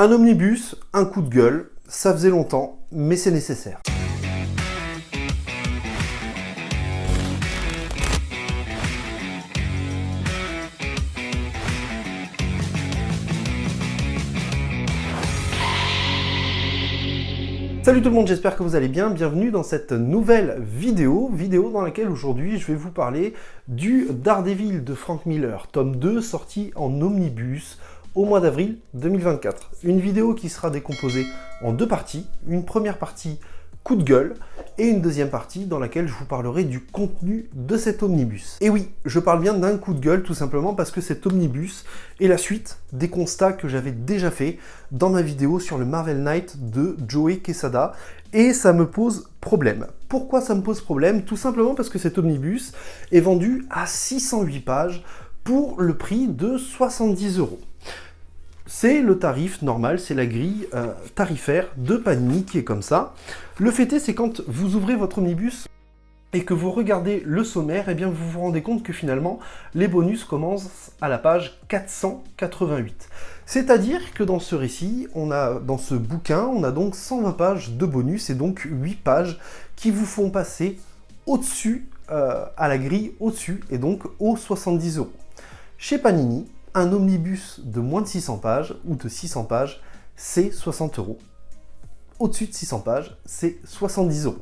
Un omnibus, un coup de gueule, ça faisait longtemps, mais c'est nécessaire. Salut tout le monde, j'espère que vous allez bien, bienvenue dans cette nouvelle vidéo dans laquelle aujourd'hui je vais vous parler du Daredevil de Frank Miller, tome 2, sorti en omnibus au mois d'avril 2024. Une vidéo qui sera décomposée en deux parties, une première partie coup de gueule et une deuxième partie dans laquelle je vous parlerai du contenu de cet omnibus. Et oui, je parle bien d'un coup de gueule tout simplement parce que cet omnibus est la suite des constats que j'avais déjà fait dans ma vidéo sur le Marvel Knight de Joe Quesada et ça me pose problème. Pourquoi ça me pose problème? Tout simplement parce que cet omnibus est vendu à 608 pages pour le prix de 70 €. C'est le tarif normal, c'est la grille tarifaire de Panini qui est comme ça. Le fait est, c'est quand vous ouvrez votre omnibus et que vous regardez le sommaire, eh bien vous vous rendez compte que finalement, les bonus commencent à la page 488. C'est-à-dire que dans ce récit, dans ce bouquin, on a donc 120 pages de bonus et donc 8 pages qui vous font passer au-dessus, à la grille au-dessus, et donc aux 70 €. Chez Panini, un omnibus de moins de 600 pages ou de 600 pages, c'est 60 €. Au-dessus de 600 pages, c'est 70 €.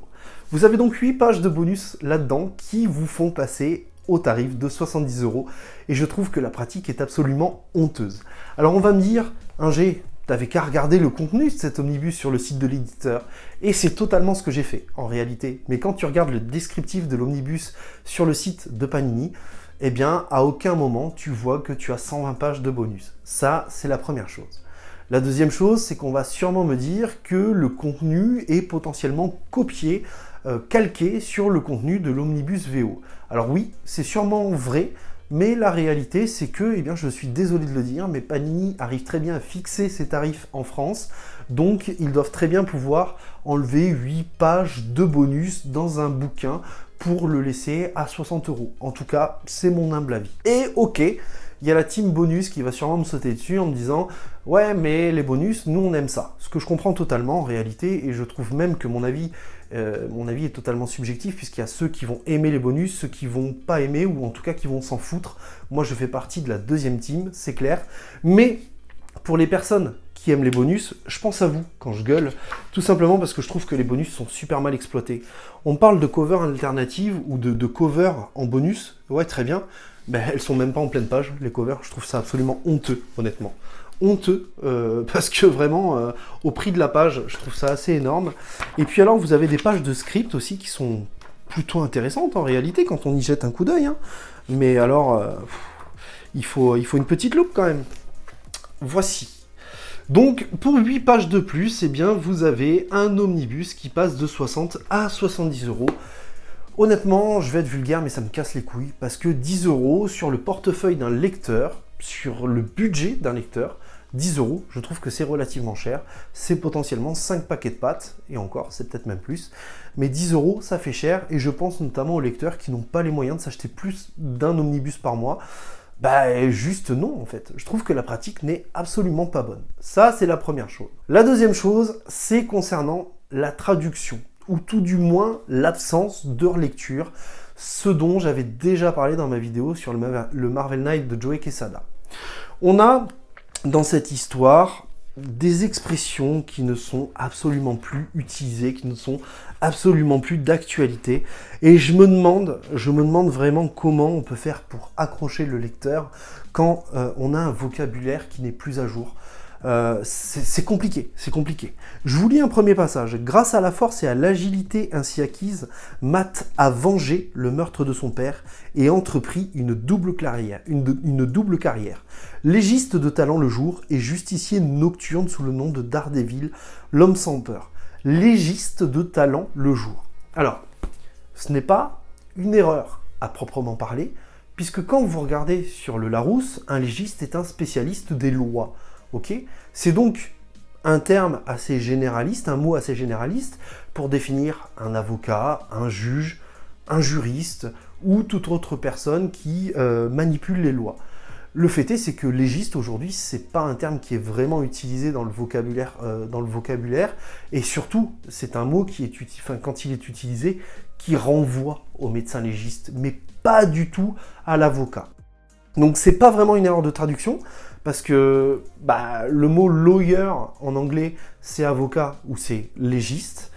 Vous avez donc 8 pages de bonus là-dedans qui vous font passer au tarif de 70 € et je trouve que la pratique est absolument honteuse. Alors on va me dire, Ingé, t'avais qu'à regarder le contenu de cet omnibus sur le site de l'éditeur. Et c'est totalement ce que j'ai fait en réalité. Mais quand tu regardes le descriptif de l'omnibus sur le site de Panini, eh bien, à aucun moment, tu vois que tu as 120 pages de bonus. Ça, c'est la première chose. La deuxième chose, c'est qu'on va sûrement me dire que le contenu est potentiellement copié, calqué sur le contenu de l'omnibus VO. Alors oui, c'est sûrement vrai, mais la réalité, c'est que, eh bien, je suis désolé de le dire, mais Panini arrive très bien à fixer ses tarifs en France, donc ils doivent très bien pouvoir enlever 8 pages de bonus dans un bouquin pour le laisser à 60 €. En tout cas, c'est mon humble avis. Et ok, il y a la team bonus qui va sûrement me sauter dessus en me disant « Ouais, mais les bonus, nous on aime ça ». Ce que je comprends totalement en réalité, et je trouve même que mon avis est totalement subjectif, puisqu'il y a ceux qui vont aimer les bonus, ceux qui vont pas aimer, ou en tout cas qui vont s'en foutre. Moi je fais partie de la deuxième team, c'est clair. Mais pour les personnes qui aiment les bonus, je pense à vous quand je gueule, tout simplement parce que je trouve que les bonus sont super mal exploités. On parle de cover alternative ou de cover en bonus, ouais très bien, ben, elles sont même pas en pleine page, les covers, je trouve ça absolument honteux, honnêtement. Honteux, parce que vraiment, au prix de la page, je trouve ça assez énorme. Et puis alors, vous avez des pages de script aussi qui sont plutôt intéressantes en réalité, quand on y jette un coup d'œil, hein. Mais alors, il faut une petite loupe quand même. Voici. Donc, pour 8 pages de plus, eh bien, vous avez un omnibus qui passe de 60 à 70 €. Honnêtement, je vais être vulgaire, mais ça me casse les couilles, parce que 10 € sur le portefeuille d'un lecteur, sur le budget d'un lecteur, 10 €, je trouve que c'est relativement cher. C'est potentiellement 5 paquets de pâtes, et encore, c'est peut-être même plus. Mais 10 €, ça fait cher, et je pense notamment aux lecteurs qui n'ont pas les moyens de s'acheter plus d'un omnibus par mois. Bah juste non en fait, je trouve que la pratique n'est absolument pas bonne. Ça c'est la première chose. La deuxième chose, c'est concernant la traduction, ou tout du moins l'absence de relecture, ce dont j'avais déjà parlé dans ma vidéo sur le Marvel Knight de Joe Quesada. On a dans cette histoire des expressions qui ne sont absolument plus utilisées, qui ne sont absolument plus d'actualité. Et je me demande vraiment comment on peut faire pour accrocher le lecteur quand on a un vocabulaire qui n'est plus à jour. C'est compliqué, c'est compliqué. Je vous lis un premier passage. Grâce à la force et à l'agilité ainsi acquise, Matt a vengé le meurtre de son père et entrepris une double carrière. Légiste de talent le jour et justicier nocturne sous le nom de Daredevil, l'homme sans peur. Légiste de talent le jour. Alors, ce n'est pas une erreur à proprement parler, puisque quand vous regardez sur le Larousse, un légiste est un spécialiste des lois. Ok, c'est donc un terme assez généraliste, un mot assez généraliste pour définir un avocat, un juge, un juriste ou toute autre personne qui manipule les lois. Le fait est, c'est que légiste aujourd'hui, c'est pas un terme qui est vraiment utilisé dans le vocabulaire, et surtout, c'est un mot qui est, quand il est utilisé, qui renvoie au médecin légiste, mais pas du tout à l'avocat. Donc c'est pas vraiment une erreur de traduction, parce que le mot lawyer en anglais, c'est avocat ou c'est légiste,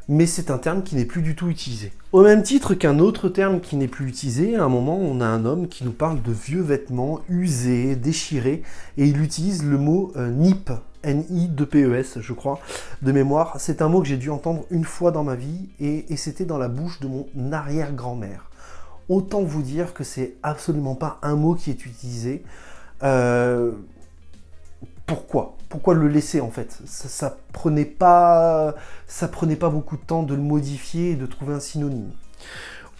mais c'est un terme qui n'est plus du tout utilisé. Au même titre qu'un autre terme qui n'est plus utilisé, à un moment, on a un homme qui nous parle de vieux vêtements usés, déchirés, et il utilise le mot NIP, N-I-2-P-E-S, je crois, de mémoire. C'est un mot que j'ai dû entendre une fois dans ma vie, et c'était dans la bouche de mon arrière-grand-mère. Autant vous dire que c'est absolument pas un mot qui est utilisé. Pourquoi le laisser en fait ? Ça prenait pas beaucoup de temps de le modifier et de trouver un synonyme.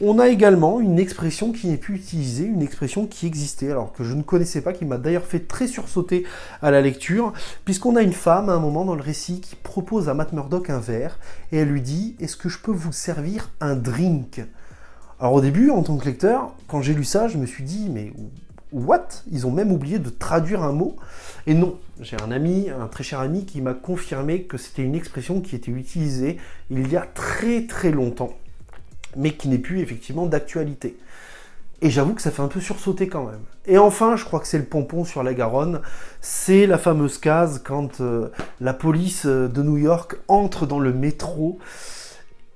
On a également une expression qui n'est plus utilisée, une expression qui existait, alors que je ne connaissais pas, qui m'a d'ailleurs fait très sursauter à la lecture, puisqu'on a une femme à un moment dans le récit qui propose à Matt Murdock un verre, et elle lui dit « Est-ce que je peux vous servir un drink ?» Alors au début, en tant que lecteur, quand j'ai lu ça, je me suis dit « Mais what ? Ils ont même oublié de traduire un mot ?» Et non, j'ai un très cher ami, qui m'a confirmé que c'était une expression qui était utilisée il y a très très longtemps, mais qui n'est plus effectivement d'actualité. Et j'avoue que ça fait un peu sursauter quand même. Et enfin, je crois que c'est le pompon sur la Garonne, c'est la fameuse case quand la police de New York entre dans le métro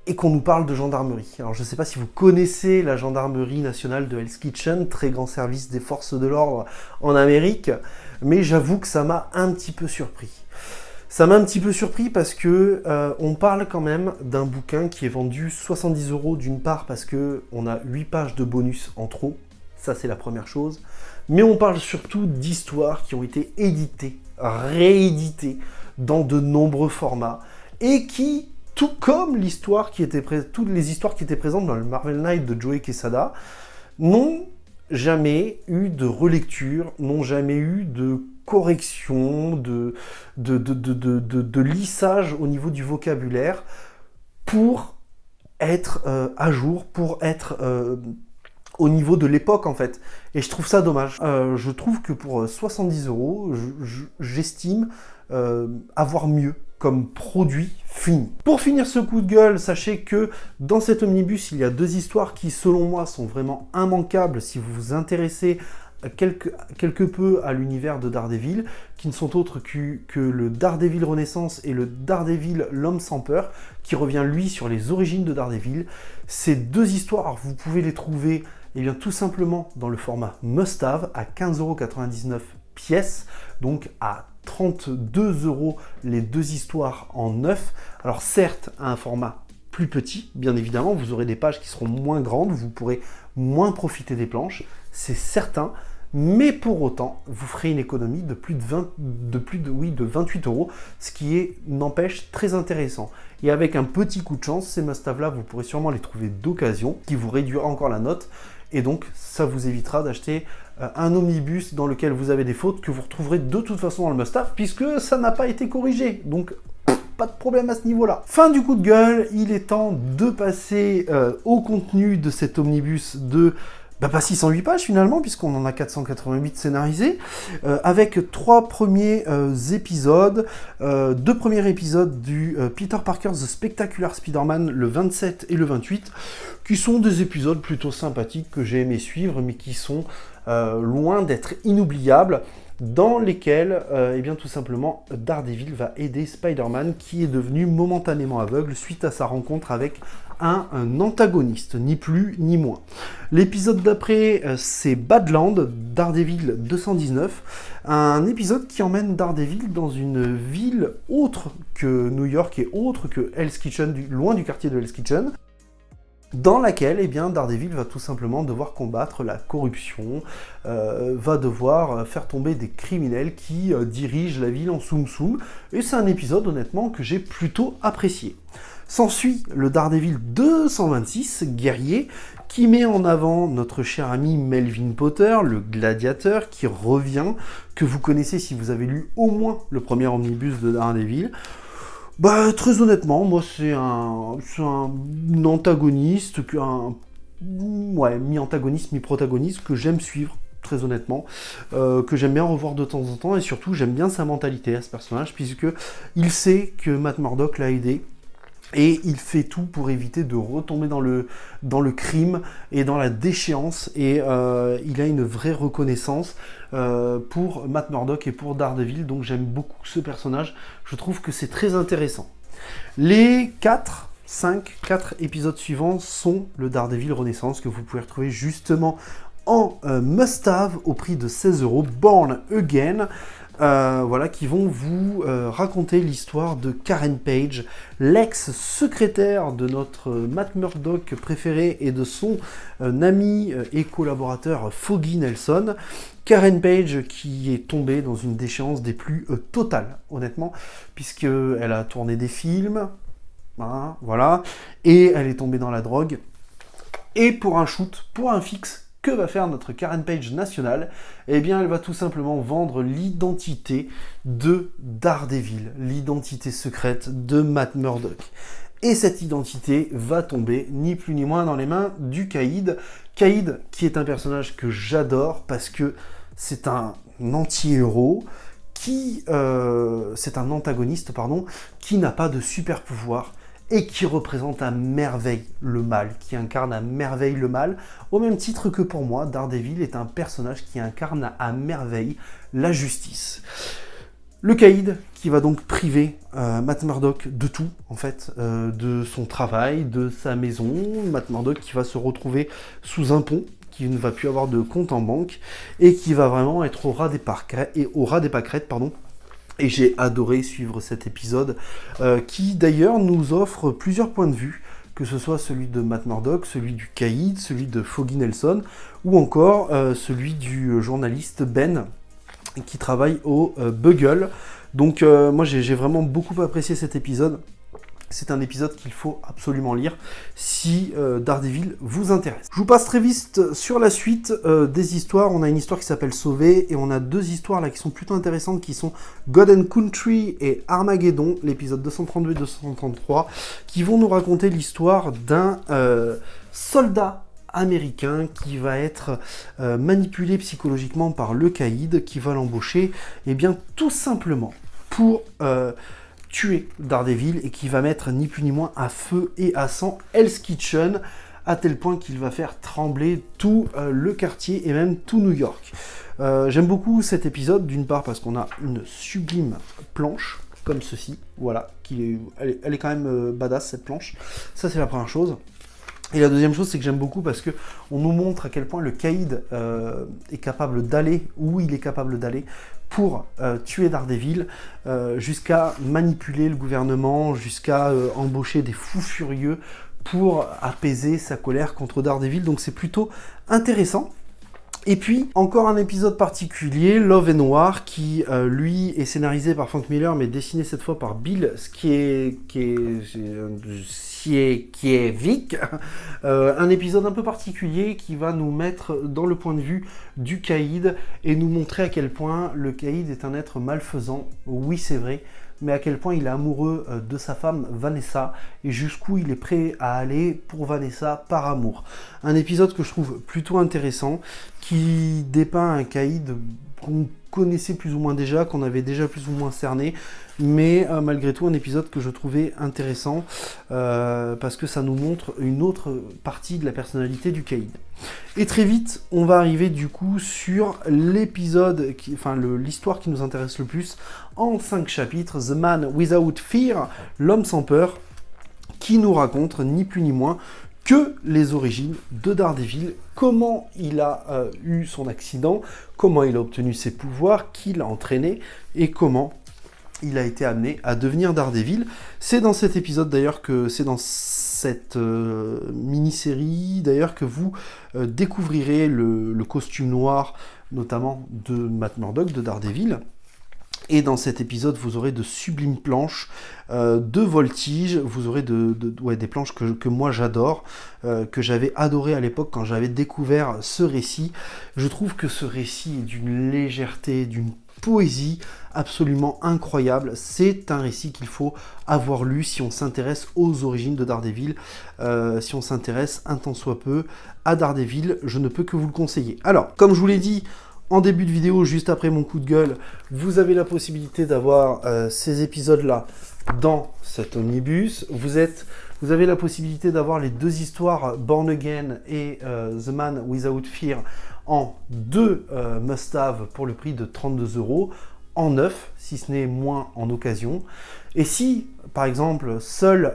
et qu'on nous parle de gendarmerie. Alors je ne sais pas si vous connaissez la gendarmerie nationale de Hell's Kitchen, très grand service des forces de l'ordre en Amérique, mais j'avoue que ça m'a un petit peu surpris. Ça m'a un petit peu surpris parce que on parle quand même d'un bouquin qui est vendu 70 € d'une part parce qu'on a 8 pages de bonus en trop, ça c'est la première chose, mais on parle surtout d'histoires qui ont été éditées, rééditées dans de nombreux formats et qui, tout comme toutes les histoires qui étaient présentes dans le Marvel Knight de Joe Quesada, n'ont jamais eu de relecture, n'ont jamais eu de correction, de lissage au niveau du vocabulaire pour être à jour, pour être au niveau de l'époque en fait. Et je trouve ça dommage. Je trouve que pour 70 €, j'estime avoir mieux comme produit fini. Pour finir ce coup de gueule, sachez que dans cet omnibus, il y a 2 histoires qui, selon moi, sont vraiment immanquables si vous vous intéressez quelque peu à l'univers de Daredevil, qui ne sont autres que le Daredevil Renaissance et le Daredevil L'Homme sans peur, qui revient lui sur les origines de Daredevil. Ces 2 histoires, vous pouvez les trouver tout simplement dans le format Must Have à 15,99 € pièce, donc à 32 € les 2 histoires en 9. Alors certes, à un format plus petit, bien évidemment, vous aurez des pages qui seront moins grandes, vous pourrez moins profiter des planches, c'est certain, mais pour autant, vous ferez une économie de plus de 28 €, ce qui est, n'empêche, très intéressant. Et avec un petit coup de chance, ces must-have là, vous pourrez sûrement les trouver d'occasion, qui vous réduira encore la note, et donc ça vous évitera d'acheter un omnibus dans lequel vous avez des fautes que vous retrouverez de toute façon dans le must-have, puisque ça n'a pas été corrigé, donc pas de problème à ce niveau-là. Fin du coup de gueule, il est temps de passer au contenu de cet omnibus de pas 608 pages finalement, puisqu'on en a 488 scénarisés, avec 3 premiers épisodes, 2 premiers épisodes du Peter Parker The Spectacular Spider-Man, le 27 et le 28, qui sont des épisodes plutôt sympathiques que j'ai aimé suivre, mais qui sont loin d'être inoubliables, dans lesquels, tout simplement, Daredevil va aider Spider-Man, qui est devenu momentanément aveugle suite à sa rencontre avec un antagoniste, ni plus ni moins. L'épisode d'après, c'est Badland, Daredevil 219, un épisode qui emmène Daredevil dans une ville autre que New York et autre que Hell's Kitchen, loin du quartier de Hell's Kitchen, dans laquelle Daredevil va tout simplement devoir combattre la corruption, va devoir faire tomber des criminels qui dirigent la ville en Tsum Tsum, et c'est un épisode honnêtement que j'ai plutôt apprécié. S'ensuit le Daredevil 226, guerrier, qui met en avant notre cher ami Melvin Potter, le gladiateur, qui revient, que vous connaissez si vous avez lu au moins le premier omnibus de Daredevil. Très honnêtement, moi c'est un antagoniste, mi-antagoniste, mi-protagoniste que j'aime suivre très honnêtement, que j'aime bien revoir de temps en temps, et surtout j'aime bien sa mentalité à ce personnage, puisque il sait que Matt Murdock l'a aidé, et il fait tout pour éviter de retomber dans le crime et dans la déchéance, et il a une vraie reconnaissance pour Matt Murdock et pour Daredevil, donc j'aime beaucoup ce personnage, je trouve que c'est très intéressant. Les 4 épisodes suivants sont le Daredevil Renaissance, que vous pouvez retrouver justement en must-have au prix de 16 €, Born Again, voilà, qui vont vous raconter l'histoire de Karen Page, l'ex-secrétaire de notre Matt Murdock préféré et de son ami et collaborateur Foggy Nelson. Karen Page qui est tombée dans une déchéance des plus totales, honnêtement, puisqu'elle a tourné des films, hein, voilà, et elle est tombée dans la drogue. Et pour un shoot, pour un fixe, que va faire notre Karen Page nationale? Eh bien, elle va tout simplement vendre l'identité de Daredevil, l'identité secrète de Matt Murdock. Et cette identité va tomber ni plus ni moins dans les mains du Caïd. Caïd, qui est un personnage que j'adore parce que c'est un anti-héros, c'est un antagoniste, pardon, qui n'a pas de super pouvoir et qui représente à merveille le mal, qui incarne à merveille le mal, au même titre que pour moi, Daredevil est un personnage qui incarne à merveille la justice. Le Caïd qui va donc priver Matt Murdock de tout, en fait, de son travail, de sa maison. Matt Murdock qui va se retrouver sous un pont, qui ne va plus avoir de compte en banque, et qui va vraiment être au ras des pâquerettes, pardon. Et j'ai adoré suivre cet épisode, qui d'ailleurs nous offre plusieurs points de vue, que ce soit celui de Matt Murdock, celui du Caïd, celui de Foggy Nelson, ou encore celui du journaliste Ben, qui travaille au Bugle. Donc moi j'ai vraiment beaucoup apprécié cet épisode. C'est un épisode qu'il faut absolument lire si Daredevil vous intéresse. Je vous passe très vite sur la suite des histoires. On a une histoire qui s'appelle Sauvé et on a deux histoires là qui sont plutôt intéressantes qui sont God and Country et Armageddon, l'épisode 232 et 233, qui vont nous raconter l'histoire d'un soldat américain qui va être manipulé psychologiquement par le Caïd qui va l'embaucher, et bien tout simplement pour tuer Daredevil, et qui va mettre ni plus ni moins à feu et à sang Hell's Kitchen, à tel point qu'il va faire trembler tout le quartier et même tout New York. J'aime beaucoup cet épisode, d'une part parce qu'on a une sublime planche, comme ceci, voilà, elle est quand même badass cette planche, ça c'est la première chose. Et la deuxième chose, c'est que j'aime beaucoup parce que on nous montre à quel point le Caïd est capable d'aller où il est capable d'aller pour tuer Daredevil, jusqu'à manipuler le gouvernement, jusqu'à embaucher des fous furieux pour apaiser sa colère contre Daredevil. Donc c'est plutôt intéressant. Et puis, encore un épisode particulier, Love and War, qui, lui, est scénarisé par Frank Miller, mais dessiné cette fois par Bill Sienkiewicz. Un épisode un peu particulier qui va nous mettre dans le point de vue du Caïd et nous montrer à quel point le Caïd est un être malfaisant. Oui, c'est vrai, mais à quel point il est amoureux de sa femme Vanessa et jusqu'où il est prêt à aller pour Vanessa par amour. Un épisode que je trouve plutôt intéressant, qui dépeint un Caïd qu'on connaissait plus ou moins déjà, qu'on avait déjà plus ou moins cerné, mais malgré tout un épisode que je trouvais intéressant parce que ça nous montre une autre partie de la personnalité du Caïd. Et très vite, on va arriver du coup sur l'épisode, l'histoire qui nous intéresse le plus, en 5 chapitres, The Man Without Fear, l'homme sans peur, qui nous raconte ni plus ni moins que les origines de Daredevil, comment il a eu son accident, comment il a obtenu ses pouvoirs, qui l'a entraîné, et comment il a été amené à devenir Daredevil. C'est dans cet épisode d'ailleurs que c'est dans cette mini-série d'ailleurs que vous découvrirez le costume noir, notamment de Matt Murdock, de Daredevil. Et dans cet épisode, vous aurez de sublimes planches de voltige, vous aurez des planches que moi j'adore, que j'avais adoré à l'époque quand j'avais découvert ce récit. Je trouve que ce récit est d'une légèreté, d'une poésie absolument incroyable. C'est un récit qu'il faut avoir lu si on s'intéresse aux origines de Daredevil, si on s'intéresse un tant soit peu à Daredevil, je ne peux que vous le conseiller. Alors, comme je vous l'ai dit en début de vidéo, juste après mon coup de gueule, vous avez la possibilité d'avoir ces épisodes-là dans cet omnibus. Vous avez la possibilité d'avoir les deux histoires Born Again et The Man Without Fear en 2 must-have pour le prix de 32 €, en neuf, si ce n'est moins en occasion. Et si, par exemple, seule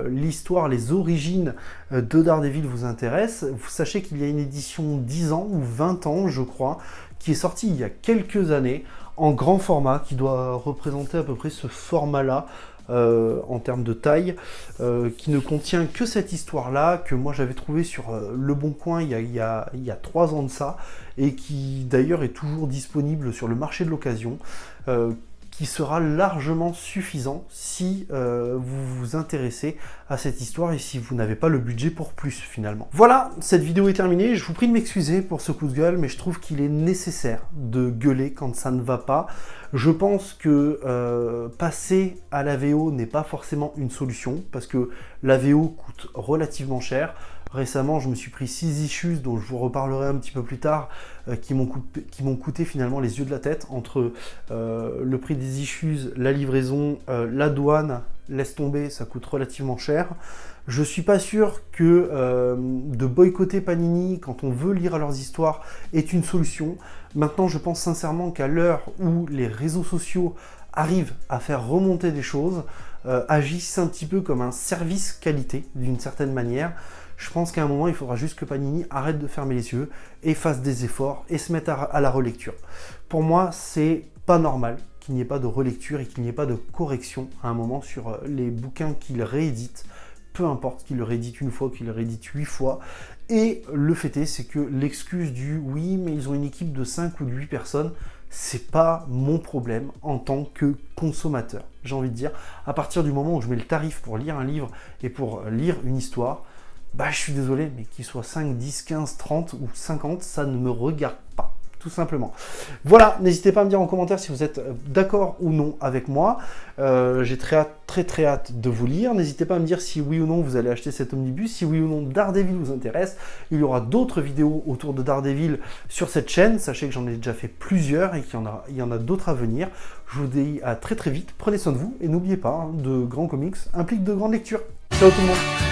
l'histoire, les origines de Daredevil vous intéressent, vous sachez qu'il y a une édition 10 ans ou 20 ans, je crois, qui est sortie il y a quelques années, en grand format, qui doit représenter à peu près ce format-là, en termes de taille, qui ne contient que cette histoire-là, que moi j'avais trouvé sur Le Bon Coin il y a 3 ans de ça, et qui d'ailleurs est toujours disponible sur le marché de l'occasion, qui sera largement suffisant si vous vous intéressez à cette histoire et si vous n'avez pas le budget pour plus finalement. Voilà, cette vidéo est terminée, je vous prie de m'excuser pour ce coup de gueule, mais je trouve qu'il est nécessaire de gueuler quand ça ne va pas. Je pense que passer à la VO n'est pas forcément une solution, parce que la VO coûte relativement cher. Récemment, je me suis pris 6 issues, dont je vous reparlerai un petit peu plus tard, qui m'ont coûté finalement les yeux de la tête, entre le prix des issues, la livraison, la douane, laisse tomber, ça coûte relativement cher. Je suis pas sûr que de boycotter Panini quand on veut lire leurs histoires est une solution. Maintenant, je pense sincèrement qu'à l'heure où les réseaux sociaux arrivent à faire remonter des choses, agissent un petit peu comme un service qualité, d'une certaine manière. Je pense qu'à un moment, il faudra juste que Panini arrête de fermer les yeux et fasse des efforts et se mette à la relecture. Pour moi, c'est pas normal qu'il n'y ait pas de relecture et qu'il n'y ait pas de correction à un moment sur les bouquins qu'ils rééditent, peu importe qu'ils le rééditent une fois, qu'ils le rééditent 8 fois. Et le fait est, c'est que l'excuse du « oui, mais ils ont une équipe de 5 ou de 8 personnes », c'est pas mon problème en tant que consommateur. J'ai envie de dire, à partir du moment où je mets le tarif pour lire un livre et pour lire une histoire, bah je suis désolé, mais qu'il soit 5, 10, 15, 30 ou 50, ça ne me regarde pas, tout simplement. Voilà, n'hésitez pas à me dire en commentaire si vous êtes d'accord ou non avec moi. J'ai très hâte de vous lire. N'hésitez pas à me dire si oui ou non vous allez acheter cet omnibus, si oui ou non Daredevil vous intéresse. Il y aura d'autres vidéos autour de Daredevil sur cette chaîne. Sachez que j'en ai déjà fait plusieurs et qu'il y en a d'autres à venir. Je vous dis à très vite, prenez soin de vous et n'oubliez pas, de grands comics impliquent de grandes lectures. Ciao tout le monde.